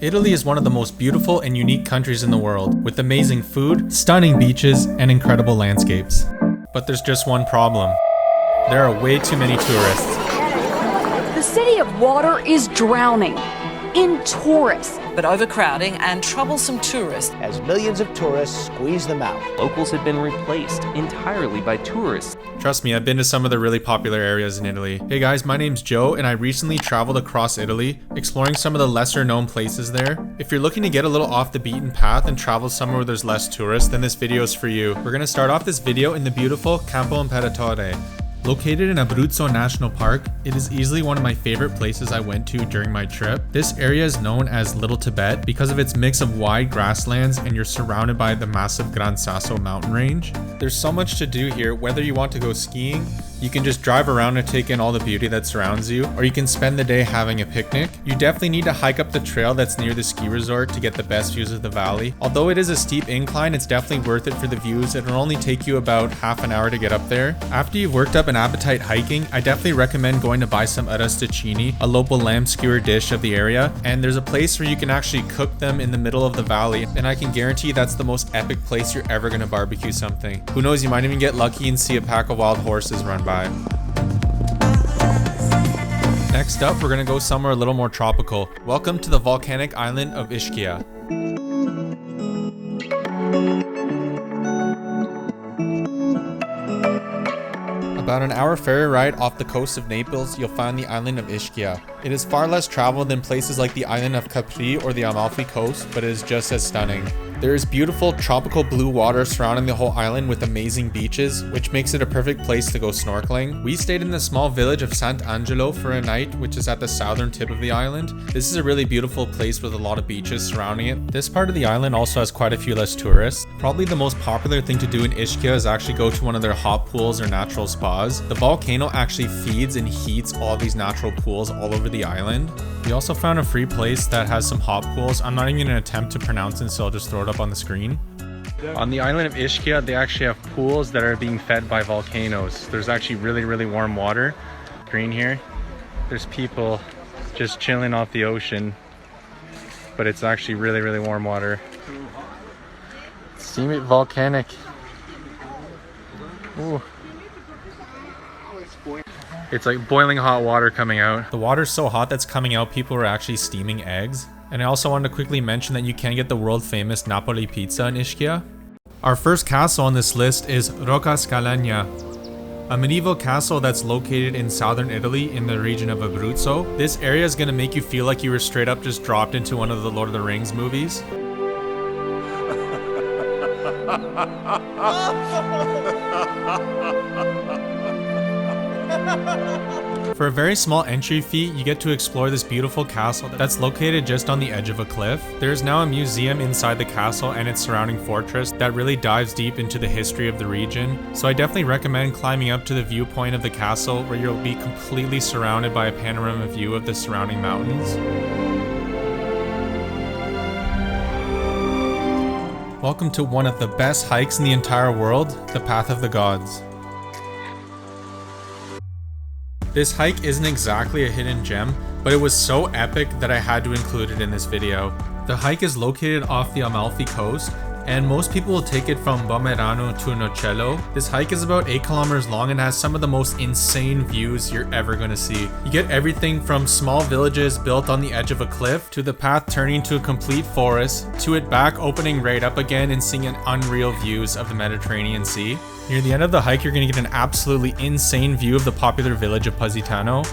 Italy is one of the most beautiful and unique countries in the world, with amazing food, stunning beaches, and incredible landscapes. But there's just one problem. There are way too many tourists. The city of water is drowning in tourists. But overcrowding and troublesome tourists as millions of tourists squeeze them out. Locals have been replaced entirely by tourists. Trust me, I've been to some of the really popular areas in Italy. Hey guys, my name's Joe and I recently traveled across Italy, exploring some of the lesser known places there. If you're looking to get a little off the beaten path and travel somewhere where there's less tourists, then this video is for you. We're gonna start off this video in the beautiful Campo Imperatore. Located in Abruzzo National Park, it is easily one of my favorite places I went to during my trip. This area is known as Little Tibet because of its mix of wide grasslands and you're surrounded by the massive Gran Sasso mountain range. There's so much to do here, whether you want to go skiing, you can just drive around and take in all the beauty that surrounds you, or you can spend the day having a picnic. You definitely need to hike up the trail that's near the ski resort to get the best views of the valley. Although it is a steep incline, it's definitely worth it for the views. It'll only take you about half an hour to get up there. After you've worked up an appetite hiking, I definitely recommend going to buy some arrosticini, a local lamb skewer dish of the area, and there's a place where you can actually cook them in the middle of the valley, and I can guarantee that's the most epic place you're ever gonna barbecue something. Who knows, you might even get lucky and see a pack of wild horses run by. Next up, we're gonna go somewhere a little more tropical. Welcome to the volcanic island of Ischia. About an hour ferry ride off the coast of Naples, you'll find the island of Ischia. It is far less traveled than places like the island of Capri or the Amalfi Coast, but it is just as stunning. There is beautiful tropical blue water surrounding the whole island with amazing beaches, which makes it a perfect place to go snorkeling. We stayed in the small village of Sant'Angelo for a night, which is at the southern tip of the island. This is a really beautiful place with a lot of beaches surrounding it. This part of the island also has quite a few less tourists. Probably the most popular thing to do in Ischia is actually go to one of their hot pools or natural spas. The volcano actually feeds and heats all these natural pools all over the island. We also found a free place that has some hot pools. I'm not even going to attempt to pronounce it, so I'll just throw it up on the screen. On the island of Ischia, they actually have pools that are being fed by volcanoes. There's actually really warm water. Green here. There's people just chilling off the ocean, but it's actually really warm water. Seem it volcanic. Ooh. It's like boiling hot water coming out. The water's so hot that's coming out, people are actually steaming eggs. And I also wanted to quickly mention that you can get the world famous Napoli pizza in Ischia. Our first castle on this list is Roccascalegna, a medieval castle that's located in southern Italy in the region of Abruzzo. This area is going to make you feel like you were straight up just dropped into one of the Lord of the Rings movies. For a very small entry fee, you get to explore this beautiful castle that's located just on the edge of a cliff. There is now a museum inside the castle and its surrounding fortress that really dives deep into the history of the region. So I definitely recommend climbing up to the viewpoint of the castle where you'll be completely surrounded by a panorama view of the surrounding mountains. Welcome to one of the best hikes in the entire world, the Path of the Gods. This hike isn't exactly a hidden gem, but it was so epic that I had to include it in this video. The hike is located off the Amalfi Coast, and most people will take it from Bomerano to Nocello. This hike is about 8 kilometers long and has some of the most insane views you're ever gonna see. You get everything from small villages built on the edge of a cliff, to the path turning to a complete forest, to it back opening right up again and seeing an unreal views of the Mediterranean Sea. Near the end of the hike, you're gonna get an absolutely insane view of the popular village of Positano.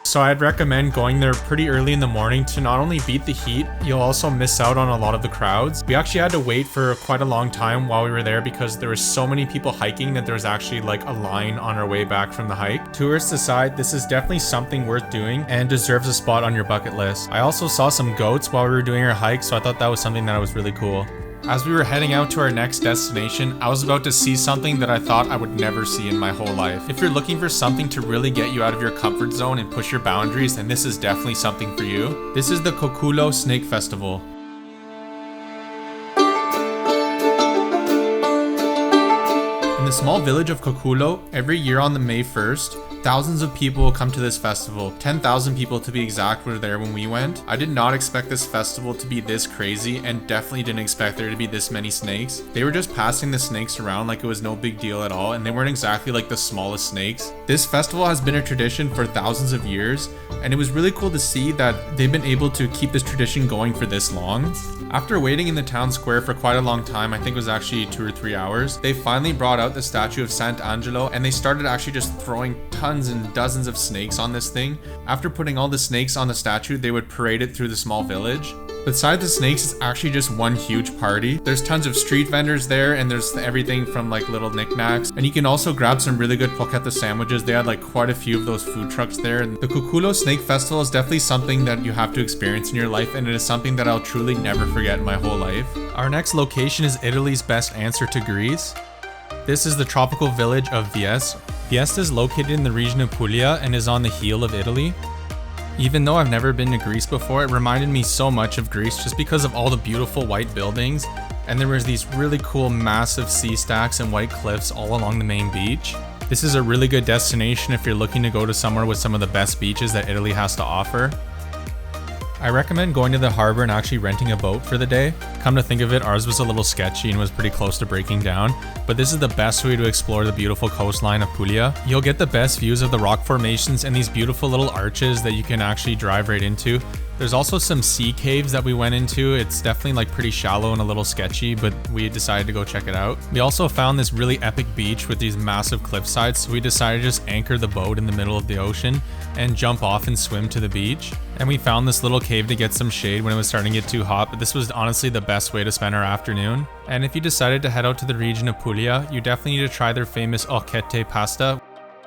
So I'd recommend going there pretty early in the morning to not only beat the heat, you'll also miss out on a lot of the crowds. We actually had to wait for quite a long time while we were there because there were so many people hiking that there was actually like a line on our way back from the hike. Tourists aside, this is definitely something worth doing and deserves a spot on your bucket list. I also saw some goats while we were doing our hike, so I thought that was something that was really cool. As we were heading out to our next destination, I was about to see something that I thought I would never see in my whole life. If you're looking for something to really get you out of your comfort zone and push your boundaries, then this is definitely something for you. This is the Kokulo Snake Festival. In the small village of Kokulo, every year on the May 1st, thousands of people will come to this festival. 10,000 people to be exact were there when we went. I did not expect this festival to be this crazy and definitely didn't expect there to be this many snakes. They were just passing the snakes around like it was no big deal at all, and they weren't exactly like the smallest snakes. This festival has been a tradition for thousands of years, and it was really cool to see that they've been able to keep this tradition going for this long. After waiting in the town square for quite a long time, I think it was actually 2 or 3 hours, they finally brought out the statue of Sant'Angelo, and they started actually just throwing tons and dozens of snakes on this thing. After putting all the snakes on the statue, they would parade it through the small village. Besides the snakes, it's actually just one huge party. There's tons of street vendors there, and there's everything from like little knickknacks. And you can also grab some really good polketta sandwiches. They had like quite a few of those food trucks there. And the Kokulo Snake Festival is definitely something that you have to experience in your life, and it is something that I'll truly never forget in my whole life. Our next location is Italy's best answer to Greece. This is the tropical village of Vieste. Vieste is located in the region of Puglia and is on the heel of Italy. Even though I've never been to Greece before, it reminded me so much of Greece just because of all the beautiful white buildings, and there was these really cool massive sea stacks and white cliffs all along the main beach. This is a really good destination if you're looking to go to somewhere with some of the best beaches that Italy has to offer. I recommend going to the harbor and actually renting a boat for the day. Come to think of it, ours was a little sketchy and was pretty close to breaking down, but this is the best way to explore the beautiful coastline of Puglia. You'll get the best views of the rock formations and these beautiful little arches that you can actually drive right into. There's also some sea caves that we went into. It's definitely like pretty shallow and a little sketchy, but we decided to go check it out. We also found this really epic beach with these massive cliff sides, so we decided to just anchor the boat in the middle of the ocean and jump off and swim to the beach. And we found this little cave to get some shade when it was starting to get too hot, but this was honestly the best way to spend our afternoon. And if you decided to head out to the region of Puglia, you definitely need to try their famous orecchiette pasta.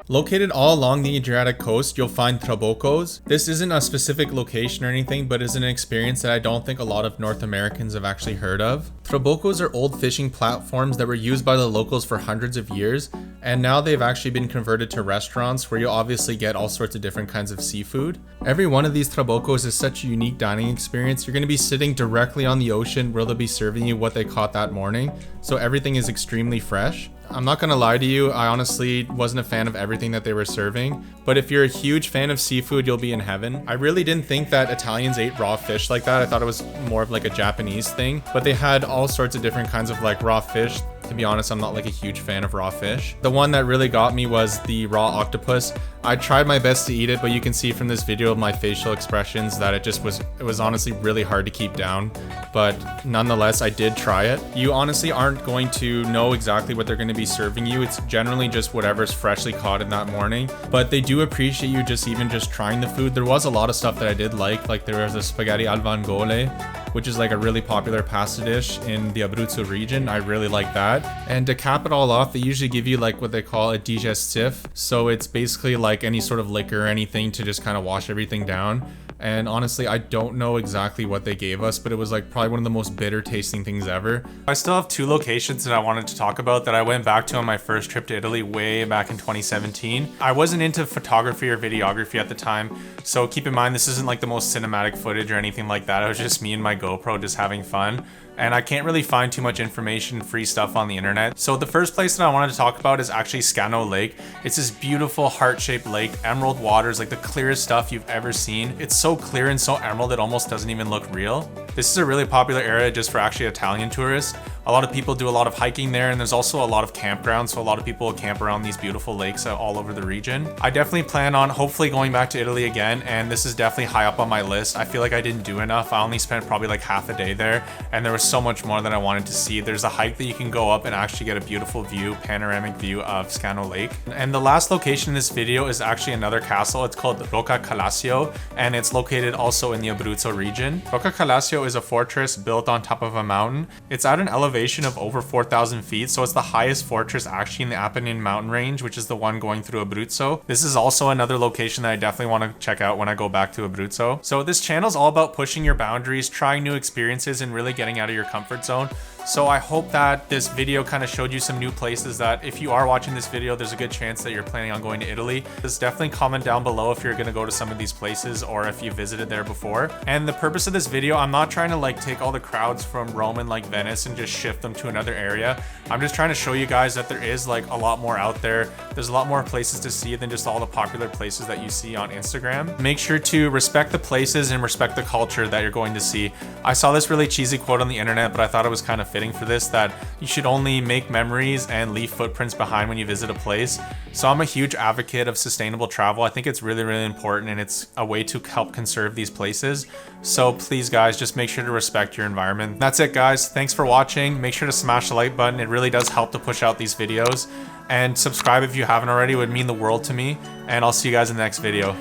Located all along the Adriatic coast, you'll find Trabokos. This isn't a specific location or anything, but is an experience that I don't think a lot of North Americans have actually heard of. Trabokos are old fishing platforms that were used by the locals for hundreds of years, and now they've actually been converted to restaurants where you'll obviously get all sorts of different kinds of seafood. Every one of these Trabokos is such a unique dining experience. You're going to be sitting directly on the ocean where they'll be serving you what they caught that morning, so everything is extremely fresh. I'm not gonna lie to you, I honestly wasn't a fan of everything that they were serving, but if you're a huge fan of seafood, you'll be in heaven. I really didn't think that Italians ate raw fish like that. I thought it was more of like a Japanese thing, but they had all sorts of different kinds of like raw fish. To be honest, I'm not like a huge fan of raw fish. The one that really got me was the raw octopus. I tried my best to eat it, but you can see from this video of my facial expressions that it was honestly really hard to keep down. But nonetheless, I did try it. You honestly aren't going to know exactly what they're going to be serving you. It's generally just whatever's freshly caught in that morning. But they do appreciate you even just trying the food. There was a lot of stuff that I did like there was a spaghetti al vongole, which is like a really popular pasta dish in the Abruzzo region. I really like that. And to cap it all off, they usually give you like what they call a digestif. So it's basically like any sort of liquor or anything to just kind of wash everything down. And honestly, I don't know exactly what they gave us, but it was like probably one of the most bitter tasting things ever. I still have 2 locations that I wanted to talk about that I went back to on my first trip to Italy way back in 2017. I wasn't into photography or videography at the time, so keep in mind this isn't like the most cinematic footage or anything like that. It was just me and my GoPro just having fun. And I can't really find too much information, free stuff on the internet. So the first place that I wanted to talk about is actually Scano Lake. It's this beautiful heart-shaped lake, emerald waters, like the clearest stuff you've ever seen. It's so clear and so emerald it almost doesn't even look real. This is a really popular area just for actually Italian tourists. A lot of people do a lot of hiking there, and there's also a lot of campgrounds, so a lot of people camp around these beautiful lakes all over the region. I definitely plan on hopefully going back to Italy again, and this is definitely high up on my list. I feel like I didn't do enough. I only spent probably like half a day there, and there was so much more that I wanted to see. There's a hike that you can go up and actually get a beautiful view, panoramic view of Scano Lake. And the last location in this video is actually another castle. It's called Rocca calascio, and it's located also in the Abruzzo region. Rocca calascio is a fortress built on top of a mountain. It's at an elevation of over 4,000 feet, so it's the highest fortress actually in the Apennine mountain range, which is the one going through Abruzzo. This is also another location that I definitely want to check out when I go back to Abruzzo. So this channel is all about pushing your boundaries, trying new experiences, and really getting out of your comfort zone. So I hope that this video kind of showed you some new places that if you are watching this video, there's a good chance that you're planning on going to Italy. Just definitely comment down below if you're going to go to some of these places or if you visited there before. And the purpose of this video, I'm not trying to like take all the crowds from Rome and like Venice and just shift them to another area. I'm just trying to show you guys that there is like a lot more out there. There's a lot more places to see than just all the popular places that you see on Instagram. Make sure to respect the places and respect the culture that you're going to see. I saw this really cheesy quote on the internet, but I thought it was kind of fitting for this, that you should only make memories and leave footprints behind when you visit a place. So I'm a huge advocate of sustainable travel. I think it's really, really important, and it's a way to help conserve these places. So please guys, just make sure to respect your environment. That's it guys. Thanks for watching. Make sure to smash the like button. It really does help to push out these videos. And subscribe if you haven't already. It would mean the world to me. And I'll see you guys in the next video.